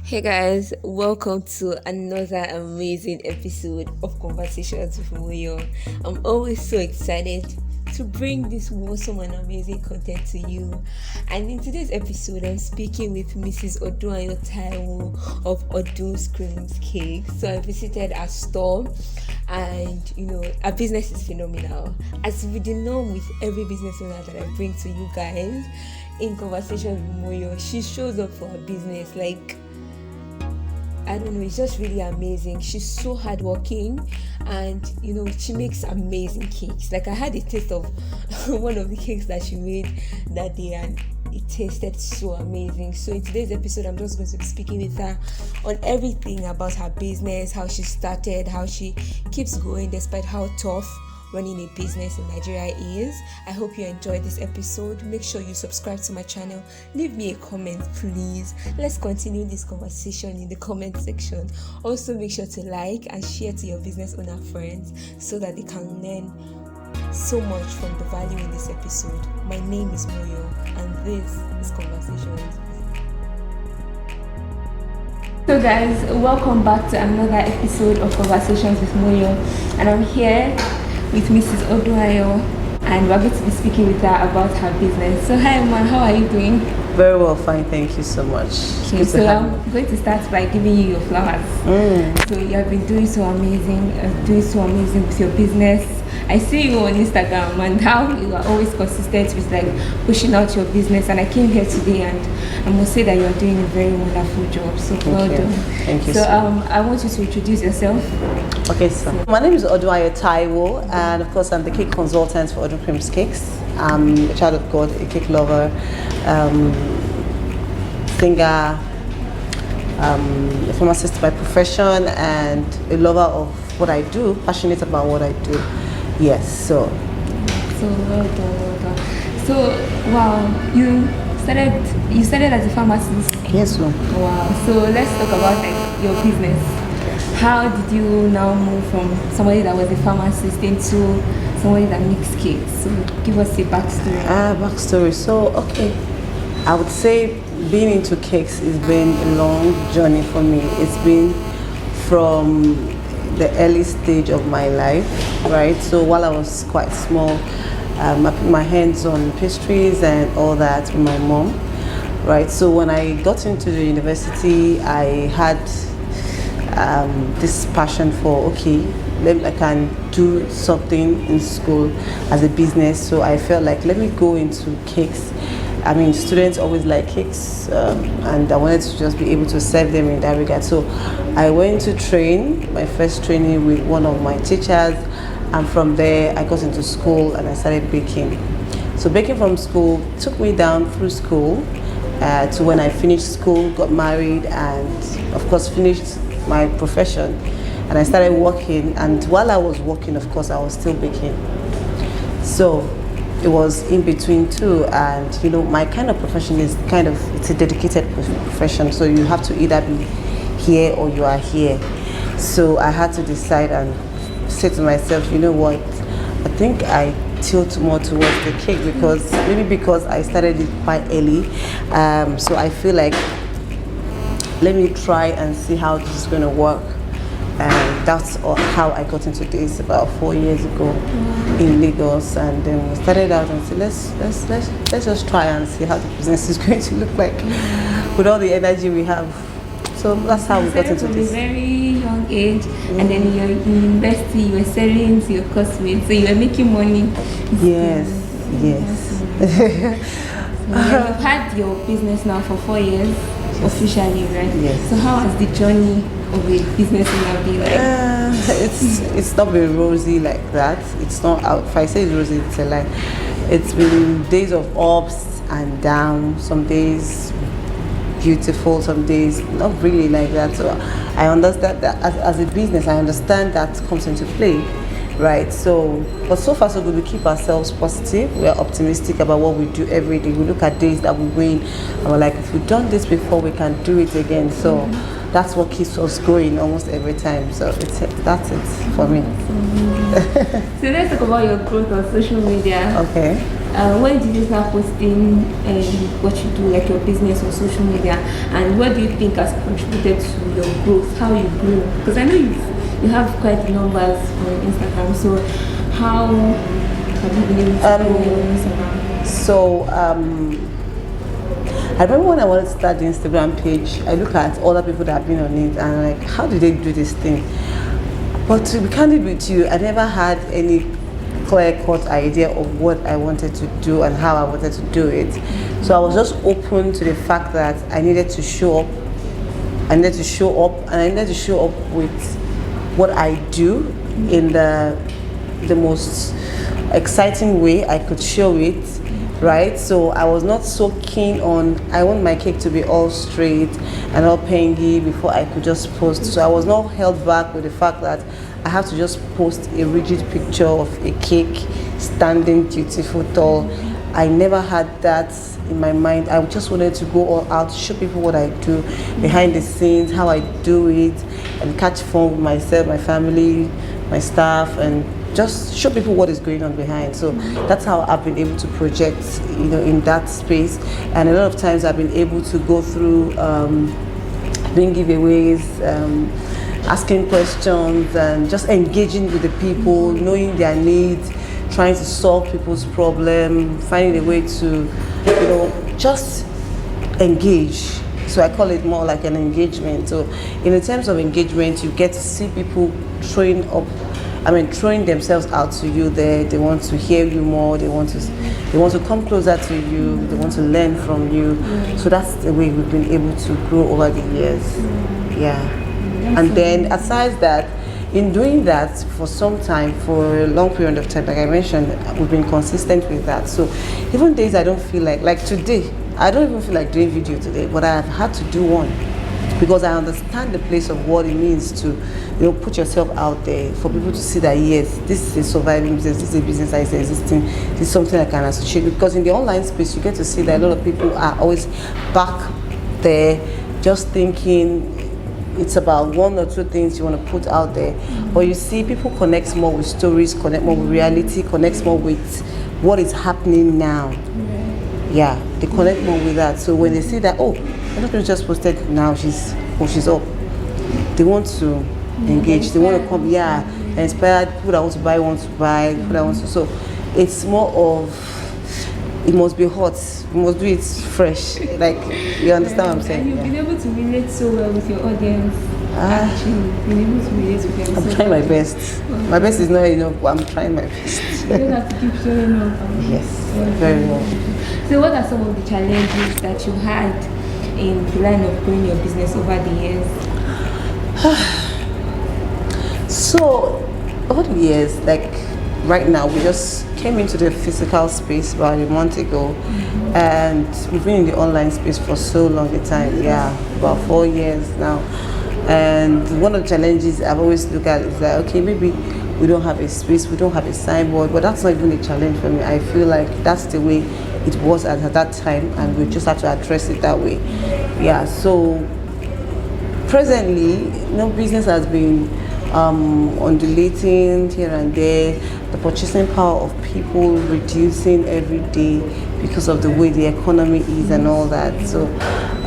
Hey guys, welcome to another amazing episode of Conversations with Moyo. I'm always so excited to bring this awesome and amazing content to you. And in today's episode, I'm speaking with Mrs. Odunayo Taiwo of Oduncreamzcakes. So I visited her store, and her business is phenomenal. As with the norm with every business owner that I bring to you guys in Conversations with Moyo, she shows up for her business like, I don't know, it's just really amazing. She's so hardworking, and she makes amazing cakes. Like, I had a taste of one of the cakes that she made that day, and it tasted so amazing. So in today's episode, I'm just going to be speaking with her on everything about her business, how she started, how she keeps going despite how tough running a business in Nigeria is. I hope you enjoyed this episode. Make sure you subscribe to my channel. Leave me a comment, please. Let's continue this conversation in the comment section. Also, make sure to like and share to your business owner friends so that they can learn so much from the value in this episode. My name is Moyo, and this is Conversations. So guys, welcome back to another episode of Conversations with Moyo, and I'm here with Mrs. Odunayo, and we're going to be speaking with her about her business. So hi Ma, how are you doing? Very well, fine, thank you so much. Okay, so I'm going to start by giving you your flowers. So you have been doing so amazing, with your business. I see you on Instagram and how you are always consistent with like pushing out your business, and I came here today and I must say that you are doing a very wonderful job. So well done. Thank you. So I want you to introduce yourself. Okay, so my name is Odunayo Taiwo, and of course I'm the cake consultant for Oduncreamzcakes. I'm a child of God, a cake lover, singer, a pharmacist by profession, and a lover of what I do, passionate about what I do. Yes, so well done. So wow, you started as a pharmacist. Yes, ma'am. Wow. So let's talk about like your business. How did you now move from somebody that was a pharmacist into somebody that makes cakes? So give us a backstory. Backstory. So okay, I would say being into cakes has been a long journey for me. It's been from the early stage of my life, right? So while I was quite small, I put my hands on pastries and all that with my mom, right? So when I got into the university, I had this passion for, okay, I can do something in school as a business. So I felt like, let me go into cakes. I mean, students always like cakes, and I wanted to just be able to serve them in that regard. So I went to train, my first training with one of my teachers, and from there I got into school and I started baking. So baking from school took me down through school to when I finished school, got married, and of course finished my profession. And I started working, and while I was working, of course, I was still baking. So it was in between two, and my kind of profession is it's a dedicated profession, so you have to either be here or you are here. So I had to decide and say to myself, you know what, I think I tilt more towards the cake because I started it quite early, so I feel like let me try and see how this is going to work. And that's how I got into this about 4 years ago in Lagos, and then we started out and said let's just try and see how the business is going to look like with all the energy we have. So that's how we got into this. From a very young age, and then you're in university, you were selling to your classmates, so you were making money. Yes. So you've had your business now for 4 years, officially, right? Yes. So how has the journey of a business owner been like? It's not been rosy like that. It's not. If I say it's rosy, it's a lie. It's been days of ups and downs. Some days beautiful, some days not really like that. So I understand that as a business, I understand that comes into play, right? So, but so far so good. We keep ourselves positive. We are optimistic about what we do every day. We look at days that we win, and we're like, if we've done this before, we can do it again. So that's what keeps us going almost every time. So that's it for me. So let's talk about your growth on social media. Okay. when did you start posting what you do, like your business on social media, and what do you think has contributed to your growth, how you grew? Because I know you have quite numbers on Instagram, so how have you been able to grow on Instagram? So I remember when I wanted to start the Instagram page, I look at other people that have been on it and I'm like, how did they do this thing? But to be candid with you, I never had any clear-cut idea of what I wanted to do and how I wanted to do it. So I was just open to the fact that I needed to show up. I needed to show up, and I needed to show up with what I do in the most exciting way I could show it, right? So I was not so keen on, I want my cake to be all straight and all pangy before I could just post. So I was not held back with the fact that I have to just post a rigid picture of a cake standing beautiful tall. I never had that in my mind. I just wanted to go all out, show people what I do behind the scenes, how I do it, and catch fun with myself, my family, my staff, and just show people what is going on behind. So that's how I've been able to project, in that space. And a lot of times I've been able to go through doing giveaways, asking questions, and just engaging with the people, knowing their needs, trying to solve people's problem, finding a way to, just engage. So I call it more like an engagement. So in terms of engagement, you get to see people throwing themselves out to you there. They want to hear you more. They want to come closer to you. They want to learn from you. So that's the way we've been able to grow over the years. Yeah. And then aside that, in doing that for some time, for a long period of time, like I mentioned, we've been consistent with that. So even days I don't feel like today, I don't even feel like doing video today, but I've had to do one because I understand the place of what it means to, put yourself out there for people to see that yes, this is a surviving business, this is a business that is existing, this is something I can associate with. Because in the online space, you get to see that a lot of people are always back there, just thinking it's about one or two things you want to put out there. But you see, people connect more with stories, connect more with reality, connect more with what is happening now. Yeah, they connect more with that. So when they see that, I'm not going to just posted now, she's up. They want to engage. They want to come, inspired. People that want to buy want to buy. People that want to. So it's more of, it must be hot. You must do it fresh. Like, you understand what I'm saying? And you've been able to relate so well with your audience. Actually, been able to relate with them. I'm trying my best. My best is not enough, but I'm trying my best. You don't have to keep showing up. Yes, very well. So what are some of the challenges that you had in the line of growing your business over the years? So over the years, like right now, we just came into the physical space about a month ago, and we've been in the online space for so long a time, about 4 years now. And one of the challenges I've always looked at is that, okay, maybe we don't have a space, we don't have a signboard, but that's not even a challenge for me. I feel like that's the way it was at that time, and we just have to address it that way. So presently, business has been undulating here and there. The purchasing power of people reducing every day because of the way the economy is and all that. So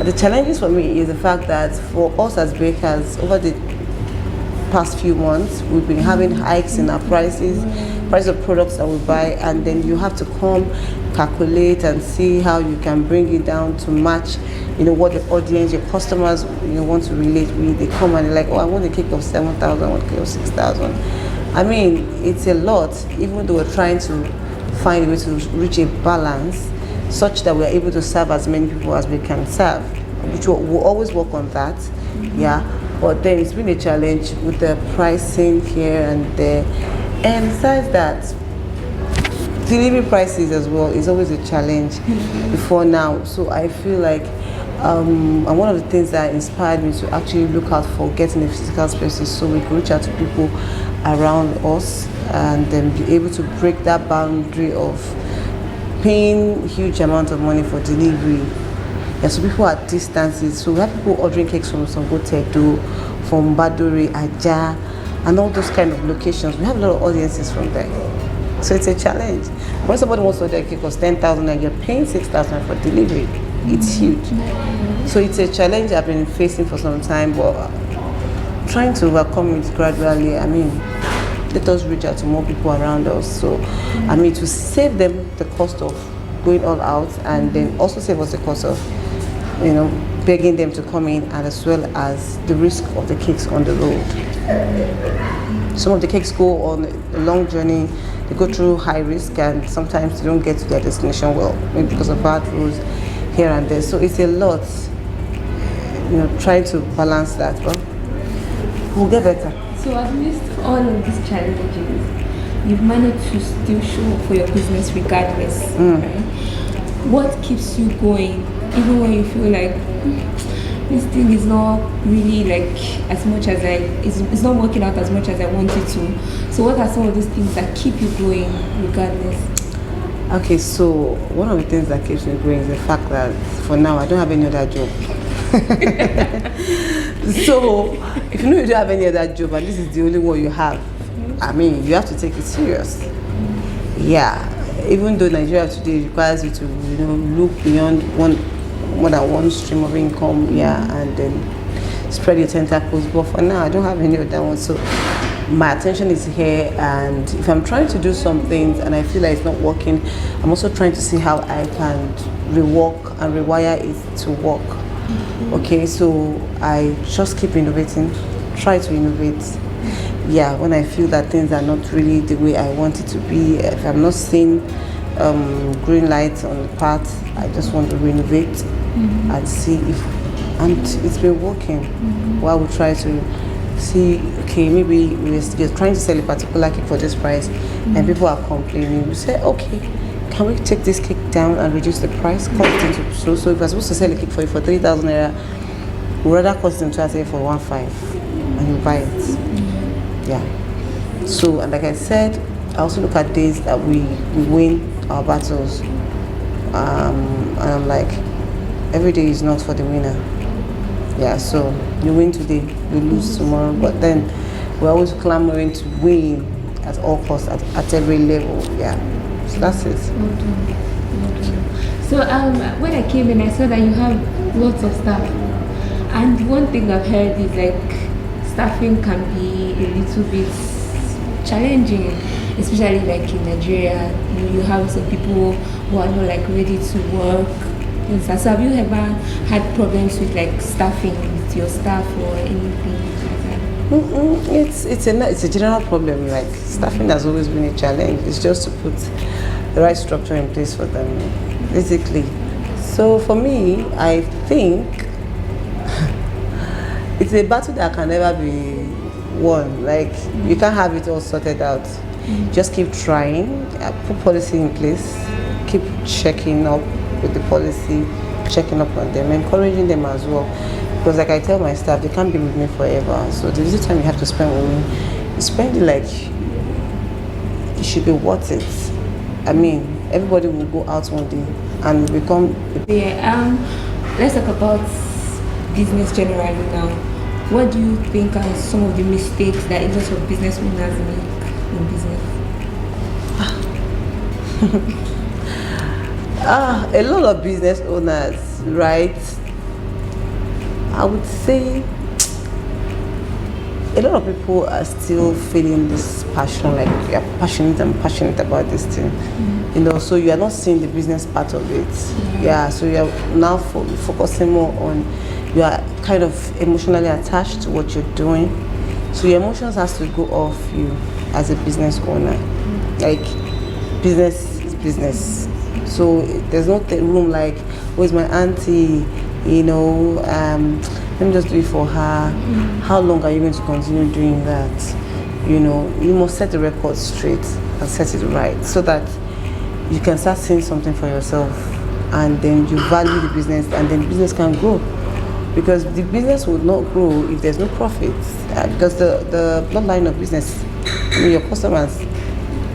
the challenges for me is the fact that for us as bakers, over the past few months, we've been having hikes in our price of products that we buy, and then you have to come calculate and see how you can bring it down to match what the audience, your customers want to relate with. They come and they're like, I want a cake of 7,000, I want a cake of 6,000. I mean, it's a lot, even though we're trying to find a way to reach a balance such that we're able to serve as many people as we can serve, which we'll always work on that. But then it's been a challenge with the pricing here and there. And besides that, delivery prices as well is always a challenge before now. So I feel like and one of the things that inspired me to actually look out for getting a physical space is so we can reach out to people around us and then be able to break that boundary of paying huge amount of money for delivery. So people at distances. So we have people ordering cakes from Sangotedo, from Badore, Aja, and all those kind of locations. We have a lot of audiences from there. So it's a challenge. When somebody wants to order a cake cost 10,000 and you're paying 6,000 for delivery, it's huge. So it's a challenge I've been facing for some time, but trying to overcome it gradually. I mean, let us reach out to more people around us. So, I mean, to save them the cost of going all out, and then also save us the cost of, begging them to come in, and as well as the risk of the cakes on the road. Some of the cakes go on a long journey, they go through high risk, and sometimes they don't get to their destination well, maybe because of bad roads here and there. So it's a lot, trying to balance that, but we'll get better. So amidst all of these challenges, you've managed to still show up for your business regardless, right? What keeps you going, even when you feel like this thing is not really like as much as it's not working out as much as I wanted to? So what are some of those things that keep you going regardless? Okay, so one of the things that keeps me going is the fact that for now I don't have any other job. So if you don't have any other job and this is the only one you have, I mean, you have to take it serious. Yeah, even though Nigeria today requires you to look beyond more than one stream of income, and then spread your tentacles. But for now, I don't have any other one, so my attention is here. And if I'm trying to do some things and I feel like it's not working, I'm also trying to see how I can rework and rewire it to work. Okay, so I just keep innovating, try to innovate. Yeah, when I feel that things are not really the way I want it to be, if I'm not seeing green lights on the path, I just want to renovate and see if, and it's been working. While we try to see, okay, maybe we're trying to sell a particular cake for this price, and people are complaining. We say, okay, can we take this cake down and reduce the price? Cut it into so if we're supposed to sell a cake for you for 3,000 naira, we'd rather cut it into say for 1,500, and you buy it. Yeah. So, and like I said, I also look at days that we win our battles, and I'm like, every day is not for the winner. Yeah, so you win today, you lose tomorrow, but then we're always clamoring to win at all costs, at every level. Yeah, so that's it. So when I came in, I saw that you have lots of staff, and one thing I've heard is like staffing can be a little bit challenging, especially like in Nigeria. You have some people who are not like ready to work. So have you ever had problems with like staffing with your staff or anything like that? It's a general problem. Like staffing has always been a challenge. It's just to put the right structure in place for them, basically. So for me, I think it's a battle that can never be won. Like you can't have it all sorted out. Just keep trying, put policy in place, keep checking up with the policy, checking up on them, encouraging them as well. Because like I tell my staff, they can't be with me forever. So the little time you have to spend with me, you spend it like it should be worth it. I mean, everybody will go out one day and become. Yeah. Let's talk about business generally now. What do you think are some of the mistakes that a lot of business owners make in business? A lot of business owners, right? I would say a lot of people are still feeling this passion, like you're passionate about this thing. So you are not seeing the business part of it. Yeah, so you're now focusing more on, you are kind of emotionally attached to what you're doing. So your emotions has to go off you as a business owner. Like business is business. So there's not room like, where's my auntie? Let me just do it for her. How long are you going to continue doing that? You must set the record straight and set it right so that you can start seeing something for yourself, and then you value the business, and then the business can grow. Because the business will not grow if there's no profit. Because the bloodline of business, your customers,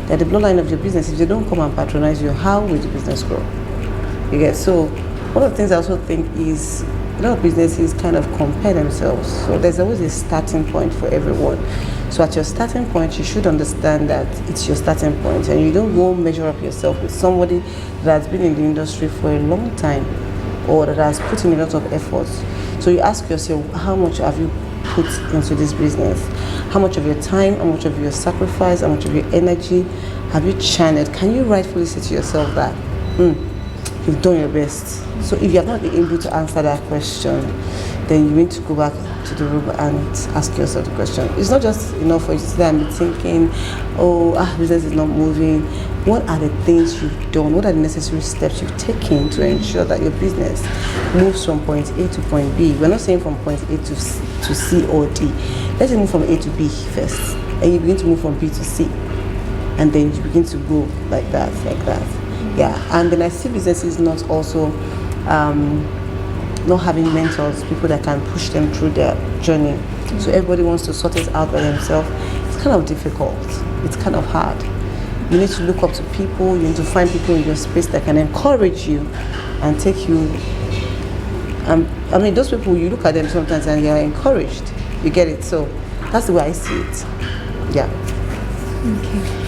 they're the bloodline of your business. If they don't come and patronize you, how will the business grow? You get? So one of the things I also think is a lot of businesses kind of compare themselves. So there's always a starting point for everyone. So at your starting point, you should understand that it's your starting point, and you don't go measure up yourself with somebody that has been in the industry for a long time or that has put in a lot of efforts. So you ask yourself, how much have you put into this business? How much of your time, how much of your sacrifice, how much of your energy have you channeled? Can you rightfully say to yourself that you've done your best? So if you're not able to answer that question, then you need to go back to the room and ask yourself the question. It's not just enough for you to sit there and be thinking, business is not moving. What are the things you've done? What are the necessary steps you've taken to ensure that your business moves from point A to point B? We're not saying from point A to C or D. Let's move from A to B first, and you begin to move from B to C, and then you begin to go like that. Yeah, and then I see businesses not also not having mentors, people that can push them through their journey. So everybody wants to sort it out by themselves. It's kind of difficult. It's kind of hard. You need to look up to people. You need to find people in your space that can encourage you and take you. Those people, you look at them sometimes and they are encouraged. You get it? So that's the way I see it. Yeah. Okay.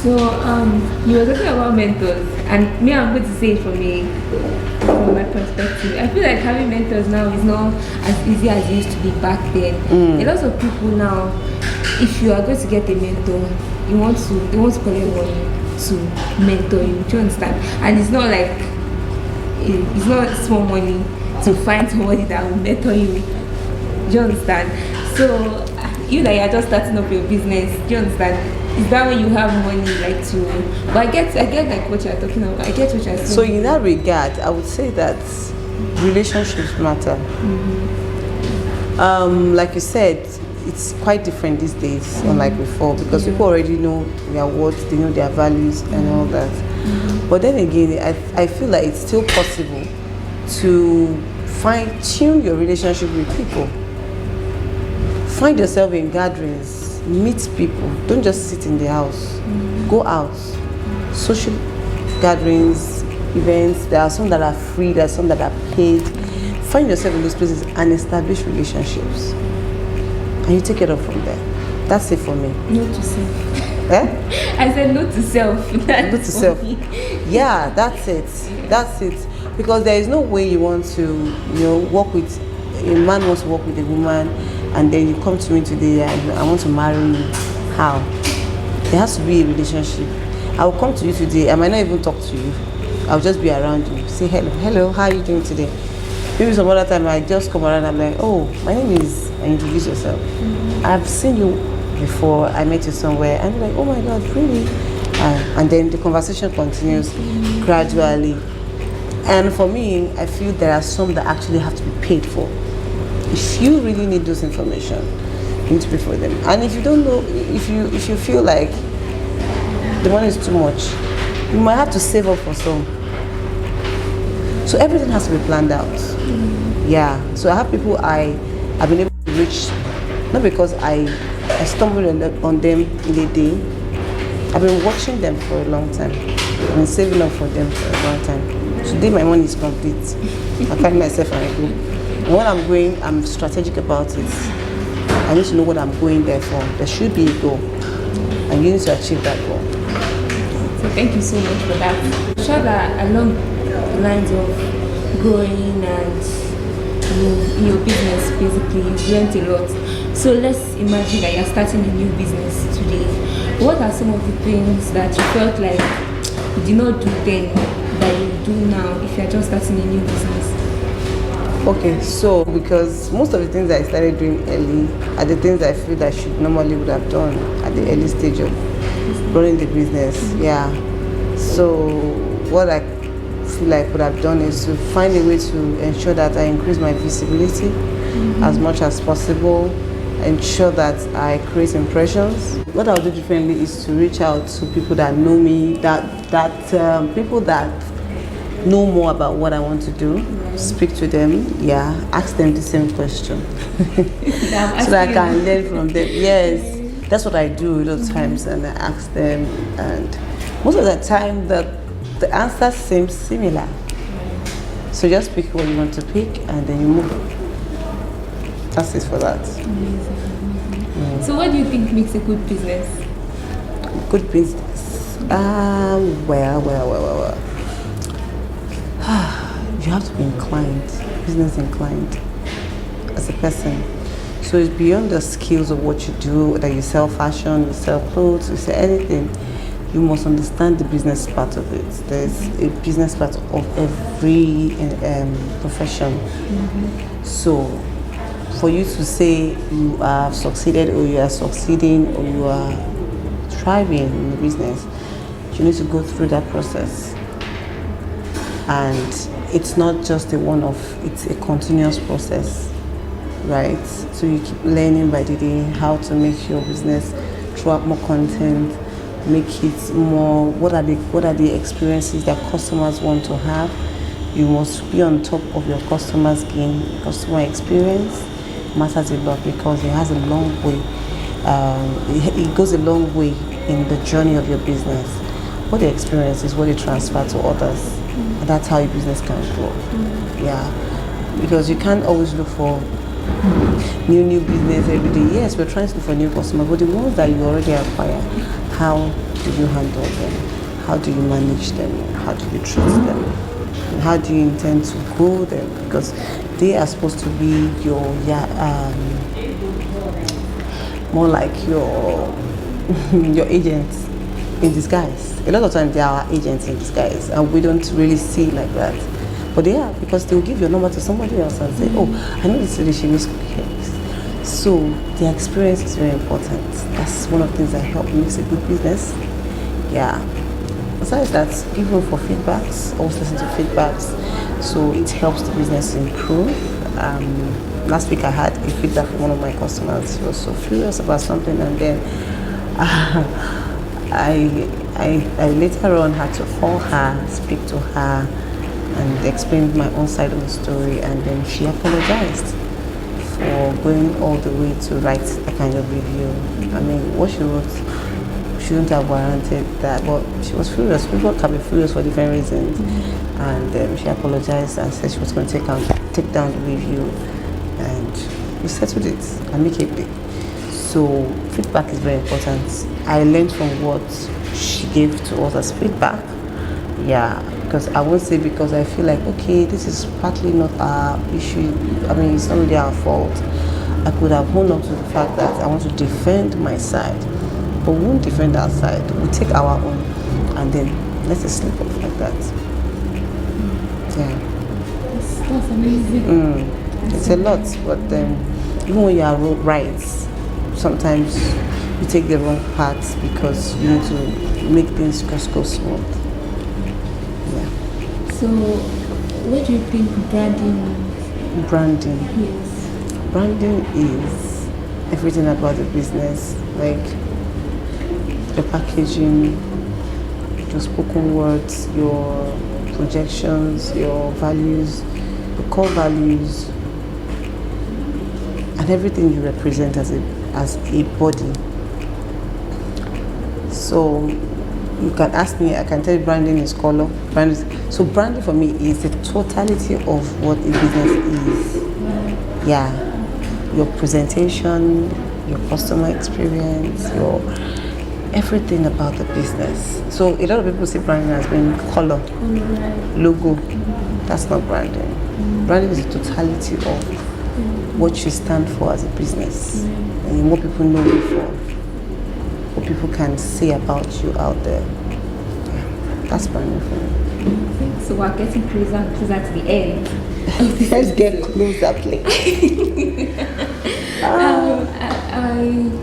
So you were talking about mentors, and me, I'm going to say it from my perspective. I feel like having mentors now is not as easy as it used to be back then. A lot of people now, if you are going to get a mentor, they want to collect money to mentor you. Do you understand? And it's not like it's not small money to find somebody that will mentor you. Do you understand? So you that you're just starting up your business, do you understand? Is that when you have money like to? But I get like what you're talking about. I get what you're saying. So in that regard, I would say that relationships matter. Like you said, it's quite different these days, unlike before, because people already know their worth, they know their values and all that. But then again, I feel like it's still possible to fine-tune your relationship with people. Find yourself in gatherings, meet people. Don't just sit in the house. Go out. Social gatherings, events. There are some that are free, there are some that are paid. Find yourself in those places and establish relationships. And you take it up from there. That's it for me. Note to self. Eh? I said note to self. Note to self. Yeah, that's it. That's it. Because there is no way you want to, work with, a man wants to work with a woman, and then you come to me today and I want to marry you. How? There has to be a relationship. I will come to you today. I might not even talk to you. I'll just be around you. Say hello, how are you doing today? Maybe some other time I just come around and I'm like, oh, my name is, and introduce yourself. I've seen you before, I met you somewhere, and you're like, oh my God, really? And then the conversation continues gradually. And for me, I feel there are some that actually have to be paid for. If you really need those information, you need to pay for them. And if you don't know, if you feel like the money is too much, you might have to save up for some. So everything has to be planned out. Yeah. So I have people I've been able to reach, not because I stumbled on them in a day. I've been watching them for a long time. I've been saving up for them for a long time. Today my money is complete. I find myself and I go. And when I'm going, I'm strategic about it. I need to know what I'm going there for. There should be a goal, and you need to achieve that goal. So thank you so much for that. I'm sure that along the lines of growing and in your business, basically, you've learned a lot. So let's imagine that you're starting a new business today. What are some of the things that you felt like you did not do then that you do now if you're just starting a new business? Okay, so because most of the things I started doing early are the things I feel that I should normally would have done at the early stage of running the business. Yeah. So what I feel like would have done is to find a way to ensure that I increase my visibility as much as possible, ensure that I create impressions. What I'll do differently is to reach out to people that know me, people that know more about what I want to do, speak to them, ask them the same question so that I can learn from them. Yes, that's what I do a lot of times, and I ask them, and most of the time the answer seems similar. So just pick what you want to pick and then you move. That's it for that. Amazing. So what do you think makes a good business? Good business. Well. You have to be inclined, business inclined as a person. So it's beyond the skills of what you do, whether you sell fashion, you sell clothes, you sell anything. You must understand the business part of it. There's a business part of every profession. So for you to say you have succeeded or you are succeeding or you are thriving in the business, you need to go through that process. And it's not just a one-off, it's a continuous process, right? So you keep learning by the day how to make your business throw up more content, make it more, what are the experiences that customers want to have. You must be on top of your customers' game. Customer experience matters a lot because it has a long way, it goes a long way in the journey of your business. What they experience is what they transfer to others. And that's how your business can grow. Yeah, because you can't always look for new business every day. Yes, we're trying to look for new customers, but the ones that you already acquire, how do you handle them? How do you manage them? How do you treat them? And how do you intend to grow them? Because they are supposed to be your more like your your agents in disguise. A lot of times they are our agents in disguise, and we don't really see like that. But they are, because they will give your number to somebody else and say, oh, I know this lady, she makes cakes. So the experience is very important. That's one of the things that makes a good business. Yeah. Besides that, even for feedbacks, always listen to feedbacks. So it helps the business improve. Last week I had a feedback from one of my customers. She was so furious about something, and then I later on had to call her, speak to her, and explain my own side of the story, and then she apologized for going all the way to write that kind of review. I mean, what she wrote shouldn't have warranted that, but she was furious. People can be furious for different reasons, and she apologized and said she was going to take down the review, and we settled it amicably. So feedback is very important. I learned from what she gave to us as feedback. Yeah, because I won't say, because I feel like, okay, this is partly not our issue. I mean, it's not really our fault. I could have hold on to the fact that I want to defend my side, but we won't defend our side. We take our own, and then let it slip off like that. Yeah. That's amazing. It's a lot, but even when you are right, sometimes you take the wrong path because you need to make things just go smooth. Yeah. So, what do you think branding is? Branding. Yes. Branding is everything about the business, like the packaging, your spoken words, your projections, your values, your core values, and everything you represent as a body. So you can ask me, I can tell you branding is color. So branding for me is the totality of what a business is. Yeah, your presentation, your customer experience, your everything about the business. So a lot of people see branding as being color, logo. That's not branding. Branding is the totality of what you stand for as a business, and what people know you for, what people can say about you out there. Yeah, that's branding for me. So we're getting closer and closer to the end. Let's get closer, please. I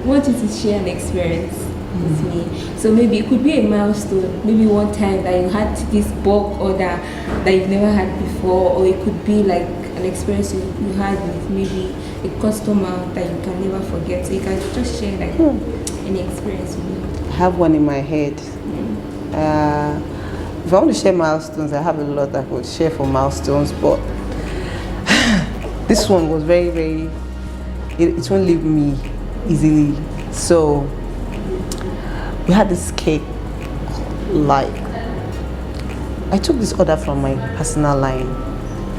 want you to share an experience with me. So maybe it could be a milestone, maybe one time that you had this bulk order that you've never had before, or it could be like an experience you had with maybe a customer that you can never forget. So you can just share like any experience with me. I have one in my head. If I want to share milestones, I have a lot I could share for milestones, but this one was very, very, it won't leave me easily. So we had this cake, like, I took this order from my personal line,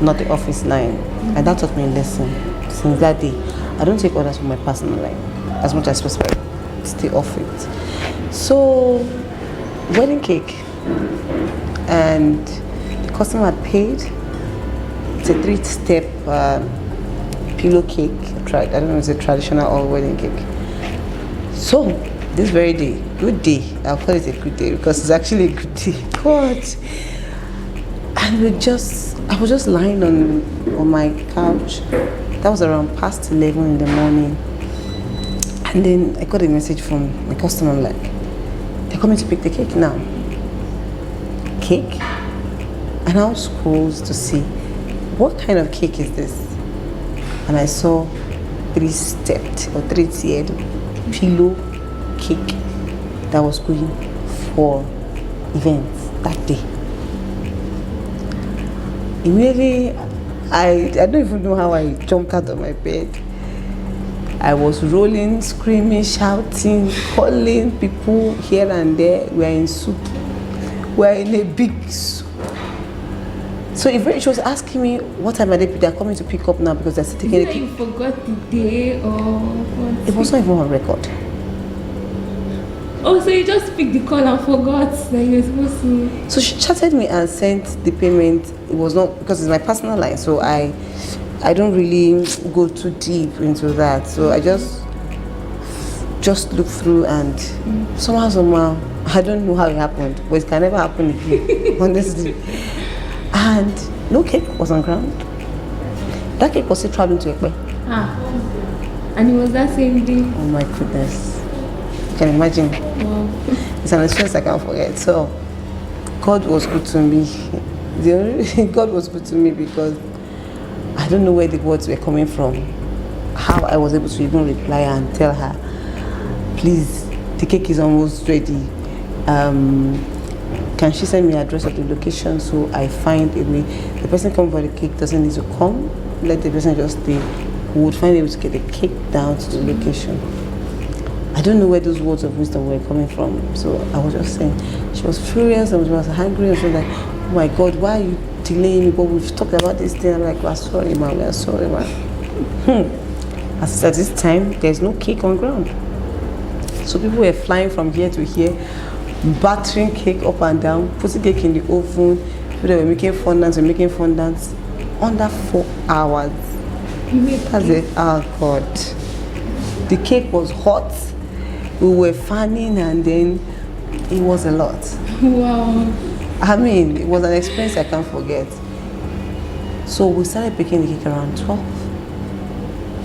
not the office line. And that taught me a lesson. Since that day, I don't take orders from my personal line as much as possible. Stay off it. So, wedding cake, and the customer had paid. It's a 3-step pillow cake. I don't know if it's a traditional or wedding cake. So, this very day, good day. I'll call it a good day because it's actually a good day. God. And I was just lying on my couch. That was around past 11 in the morning. And then I got a message from my customer. I'm like, they're coming to pick the cake now. Cake? And I was scrolls to see what kind of cake is this. And I saw 3-stepped or 3-tiered pillow cake that was going for events that day. Immediately, I don't even know how I jumped out of my bed. I was rolling, screaming, shouting, calling people here and there. We are in soup. We are in a big soup. So she was asking me, what time are they coming to pick up now because they're taking the cake. You forgot the day or what? It was not even on record. Oh, so you just picked the call and forgot that you were supposed to. So she chatted me and sent the payment. It was not because it's my personal line, so I don't really go too deep into that. So I just looked through and somehow, I don't know how it happened, but it can never happen again, honestly. And no cake was on ground. That cake was still traveling to Ekpe. And it was that same day. Oh my goodness. You can imagine. Wow. It's an experience I can't forget. So God was good to me. God was good to me because I don't know where the words were coming from. How I was able to even reply and tell her, please, the cake is almost ready. Can she send me the address of the location so I find a way? The person coming for the cake doesn't need to come. Let the person just stay. We would find a way to get the cake down to the location. I don't know where those words of wisdom were coming from. So I was just saying, she was furious and she was angry and she was like, oh my God, why are you delaying me? But we've talked about this thing. I'm like, we're sorry, man. We're sorry, man. As at this time, there's no cake on ground. So people were flying from here to here, battering cake up and down, putting cake in the oven. People were making fondants under 4 hours. That's it. Oh God. The cake was hot. We were fanning and then it was a lot. Wow. I mean, it was an experience I can't forget. So we started baking the cake around 12,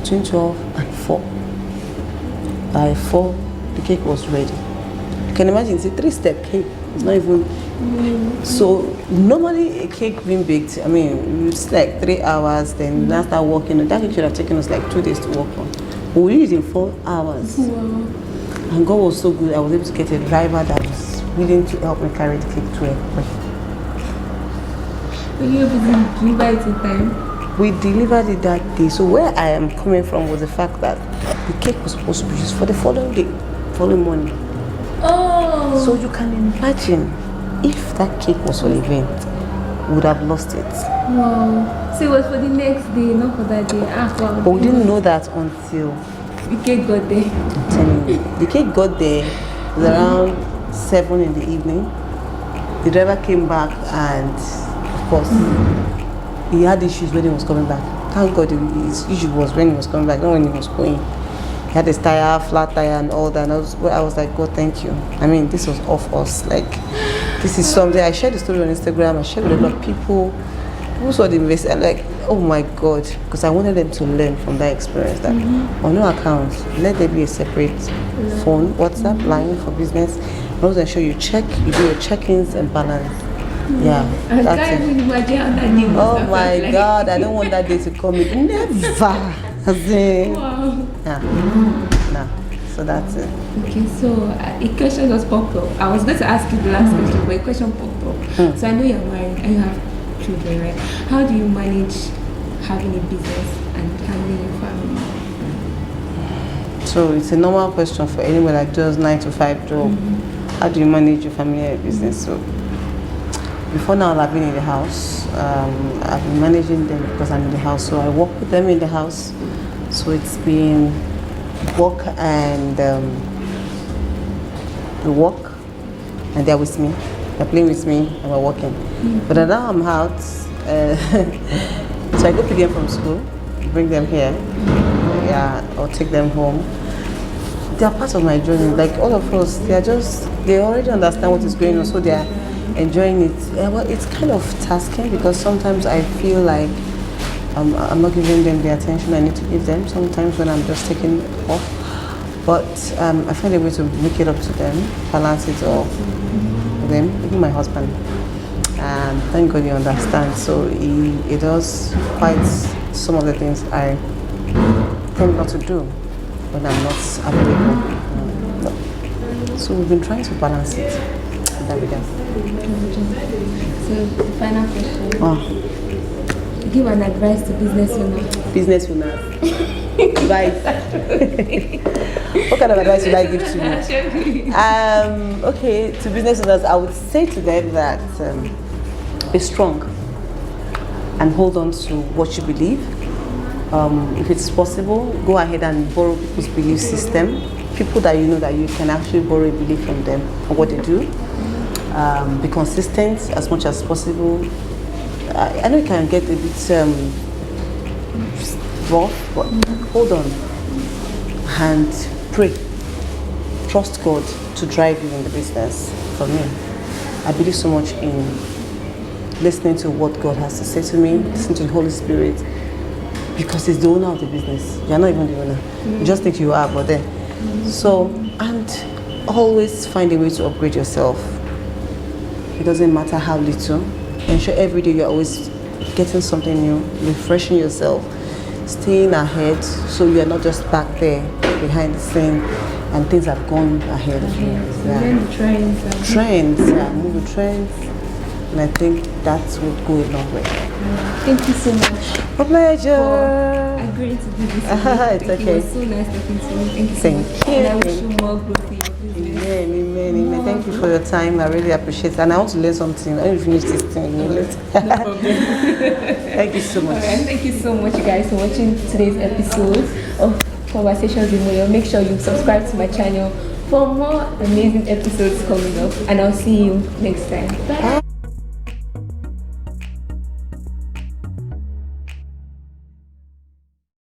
between 12 and 4. By 4, the cake was ready. You can imagine, it's a 3-step cake. It's not even... So normally a cake being baked, I mean, it's like 3 hours, then now start working. That cake should have taken us like 2 days to work on. But we did it in 4 hours. Wow. And God was so good, I was able to get a driver that was willing to help me carry the cake to Ekpe. Were you able to deliver it in time? We delivered it that day. So where I am coming from was the fact that the cake was supposed to be used for the following day, following morning. Oh! So you can imagine if that cake was for the event, we would have lost it. Wow. So it was for the next day, not for that day. Wow. But we didn't know that until the cake got there. I'm telling you. The cake got there. It was around 7 in the evening. The driver came back and of course he had issues when he was coming back. Thank God his issue was when he was coming back, not when he was going. He had his tire, flat tire and all that. And I was like, God, thank you. I mean, this was off us. Like, this is something. I shared the story on Instagram. I shared with a lot of people. People saw the investment. I'm like, oh my God. Because I wanted them to learn from that experience that on no account, let there be a separate phone, WhatsApp line for business. And also ensure you do your check-ins and balance. Yeah, that's it. Oh my God, I don't want that day to come. Never. Wow. Yeah. No. So that's it. Okay, so a question just popped up. I was going to ask you the last question, but a question popped up. So I know you're married and you have children, right? How do you manage having a business and handling your family? So it's a normal question for anyone that does 9 to 5 job. How do you manage your family and your business? So Before now, I've been in the house. I've been managing them because I'm in the house, so I work with them in the house. So it's been work and the work, and they're with me. They're playing with me, and we're working. But now I'm out, so I go pick them from school, bring them here, or take them home. They are part of my journey. Like all of us, they already understand what is going on, so they are enjoying it. Well, it's kind of tasking because sometimes I feel like I'm not giving them the attention I need to give them. Sometimes when I'm just taking off, but I find a way to make it up to them, balance it all with them, even my husband. And thank God he understands. So he does quite some of the things I tend not to do when I'm not available. So we've been trying to balance it in that regard. So the final question. Give an advice to business owners. Business owners. Advice. What kind of advice would I give to you? Okay, to business owners, I would say to them that be strong and hold on to what you believe. If it's possible, go ahead and borrow people's belief system. People that you know that you can actually borrow a belief from them on what they do. Be consistent as much as possible. I know it can get a bit rough, but hold on and pray. Trust God to drive you in the business. For me, I believe so much in listening to what God has to say to me, listening to the Holy Spirit, because He's the owner of the business. You're not even the owner. You just think you are, but then. So, and always find a way to upgrade yourself. It doesn't matter how little. Ensure every day you're always getting something new, refreshing yourself, staying ahead, so you're not just back there behind the scene and things have gone ahead of you. Learn the trends. Move the trends, and I think that would go a long way. Thank you so much. A pleasure. For agreeing to do this. It's okay. It was so nice talking to you. Thank you so much. You. And I wish you more growth in your business. Amen. Thank you for your time. I really appreciate it. And I want to learn something. I want to finish this thing. No problem. Thank you so much. Alright, thank you so much, you guys, for watching today's episode of Conversations with Moyo. Make sure you subscribe to my channel for more amazing episodes coming up. And I'll see you next time. Bye.